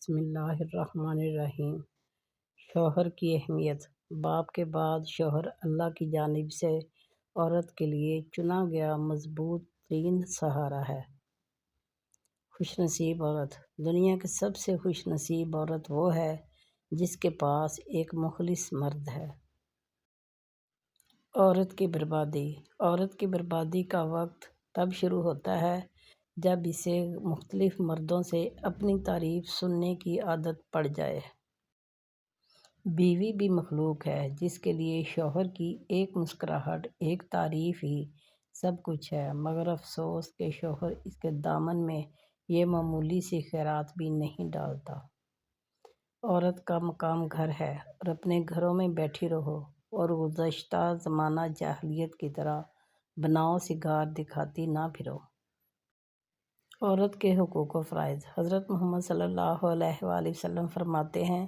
بسم اللہ الرحمن الرحیم۔ شوہر کی اہمیت۔ باپ کے بعد شوہر اللہ کی جانب سے عورت کے لیے چنا گیا مضبوط ترین سہارا ہے۔ خوش نصیب عورت۔ دنیا کی سب سے خوش نصیب عورت وہ ہے جس کے پاس ایک مخلص مرد ہے۔ عورت کی بربادی۔ عورت کی بربادی کا وقت تب شروع ہوتا ہے جب اسے مختلف مردوں سے اپنی تعریف سننے کی عادت پڑ جائے۔ بیوی بھی مخلوق ہے جس کے لیے شوہر کی ایک مسکراہٹ، ایک تعریف ہی سب کچھ ہے، مگر افسوس کہ شوہر اس کے دامن میں یہ معمولی سی خیرات بھی نہیں ڈالتا۔ عورت کا مقام گھر ہے اور اپنے گھروں میں بیٹھی رہو اور گزشتہ زمانہ جاہلیت کی طرح بناؤ سنگار دکھاتی نہ پھرو۔ عورت کے حقوق و فرائض۔ حضرت محمد صلی اللہ علیہ وآلہ وسلم فرماتے ہیں،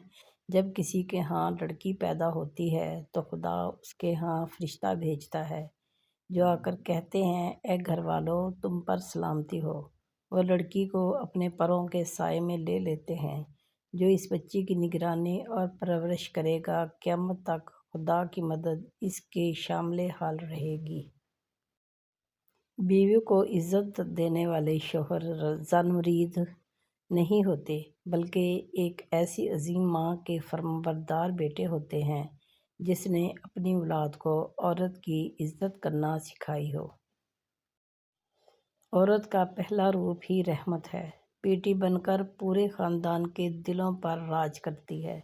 جب کسی کے ہاں لڑکی پیدا ہوتی ہے تو خدا اس کے ہاں فرشتہ بھیجتا ہے جو آ کر کہتے ہیں، اے گھر والوں، تم پر سلامتی ہو۔ وہ لڑکی کو اپنے پروں کے سائے میں لے لیتے ہیں۔ جو اس بچی کی نگرانی اور پرورش کرے گا، قیامت تک خدا کی مدد اس کے شامل حال رہے گی۔ بیوی کو عزت دینے والے شوہر زنورید نہیں ہوتے بلکہ ایک ایسی عظیم ماں کے فرمانبردار بیٹے ہوتے ہیں جس نے اپنی اولاد کو عورت کی عزت کرنا سکھائی ہو۔ عورت کا پہلا روپ ہی رحمت ہے۔ بیٹی بن کر پورے خاندان کے دلوں پر راج کرتی ہے۔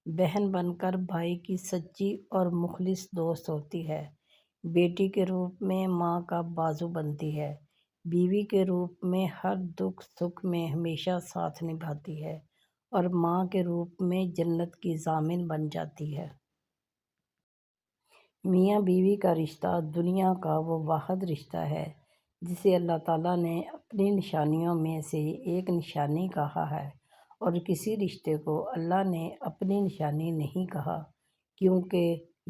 بہن بن کر بھائی کی سچی اور مخلص دوست ہوتی ہے۔ بیٹی کے روپ میں ماں کا بازو بنتی ہے۔ بیوی کے روپ میں ہر دکھ سکھ میں ہمیشہ ساتھ نبھاتی ہے اور ماں کے روپ میں جنت کی ضامن بن جاتی ہے۔ میاں بیوی کا رشتہ دنیا کا وہ واحد رشتہ ہے جسے اللہ تعالیٰ نے اپنی نشانیوں میں سے ایک نشانی کہا ہے، اور کسی رشتے کو اللہ نے اپنی نشانی نہیں کہا، کیونکہ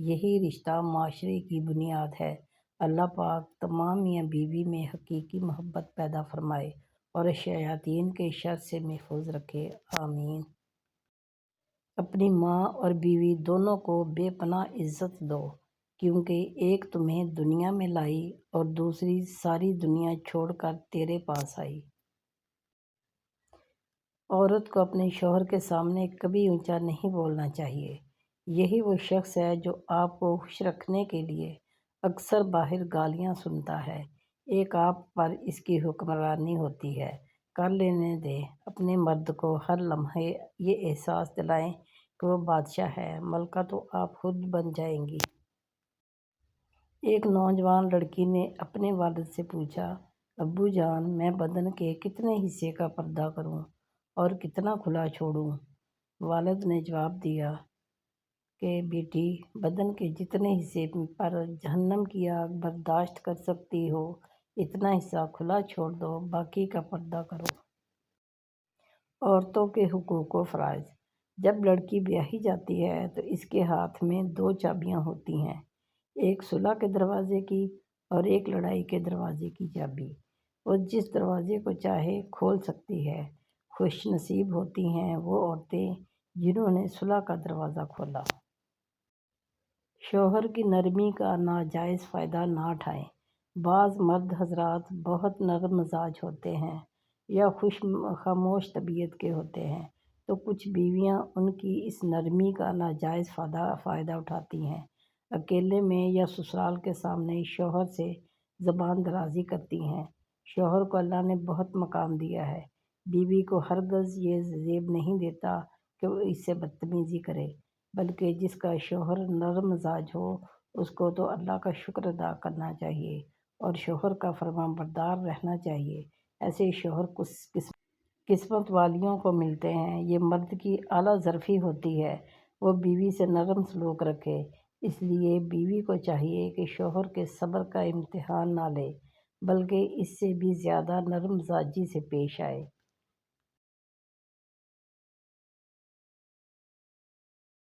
یہی رشتہ معاشرے کی بنیاد ہے۔ اللہ پاک تمام میاں بیوی میں حقیقی محبت پیدا فرمائے اور شیاطین کے شر سے محفوظ رکھے، آمین۔ اپنی ماں اور بیوی دونوں کو بے پناہ عزت دو، کیونکہ ایک تمہیں دنیا میں لائی اور دوسری ساری دنیا چھوڑ کر تیرے پاس آئی۔ عورت کو اپنے شوہر کے سامنے کبھی اونچا نہیں بولنا چاہیے۔ یہی وہ شخص ہے جو آپ کو خوش رکھنے کے لیے اکثر باہر گالیاں سنتا ہے۔ ایک آپ پر اس کی حکمرانی ہوتی ہے۔ کر لینے دیں۔ اپنے مرد کو ہر لمحے یہ احساس دلائیں کہ وہ بادشاہ ہے، ملکہ تو آپ خود بن جائیں گی۔ ایک نوجوان لڑکی نے اپنے والد سے پوچھا، ابو جان، میں بدن کے کتنے حصے کا پردہ کروں اور کتنا کھلا چھوڑوں؟ والد نے جواب دیا کہ بیٹی، بدن کے جتنے حصے پر جہنم کی آگ برداشت کر سکتی ہو اتنا حصہ کھلا چھوڑ دو، باقی کا پردہ کرو۔ عورتوں کے حقوق و فرائض۔ جب لڑکی بیاہی جاتی ہے تو اس کے ہاتھ میں دو چابیاں ہوتی ہیں، ایک صلح کے دروازے کی اور ایک لڑائی کے دروازے کی چابی۔ وہ جس دروازے کو چاہے کھول سکتی ہے۔ خوش نصیب ہوتی ہیں وہ عورتیں جنہوں نے صلح کا دروازہ کھولا۔ شوہر کی نرمی کا ناجائز فائدہ نہ اٹھائیں۔ بعض مرد حضرات بہت نرم مزاج ہوتے ہیں یا خاموش طبیعت کے ہوتے ہیں، تو کچھ بیویاں ان کی اس نرمی کا ناجائز فائدہ اٹھاتی ہیں۔ اکیلے میں یا سسرال کے سامنے شوہر سے زبان درازی کرتی ہیں۔ شوہر کو اللہ نے بہت مقام دیا ہے۔ بیوی کو ہرگز یہ زیب نہیں دیتا کہ وہ اس سے بدتمیزی کرے، بلکہ جس کا شوہر نرم مزاج ہو اس کو تو اللہ کا شکر ادا کرنا چاہیے اور شوہر کا فرمان بردار رہنا چاہیے۔ ایسے شوہر قسمت والیوں کو ملتے ہیں۔ یہ مرد کی اعلیٰ ظرفی ہوتی ہے وہ بیوی سے نرم سلوک رکھے، اس لیے بیوی کو چاہیے کہ شوہر کے صبر کا امتحان نہ لے بلکہ اس سے بھی زیادہ نرم مزاجی سے پیش آئے۔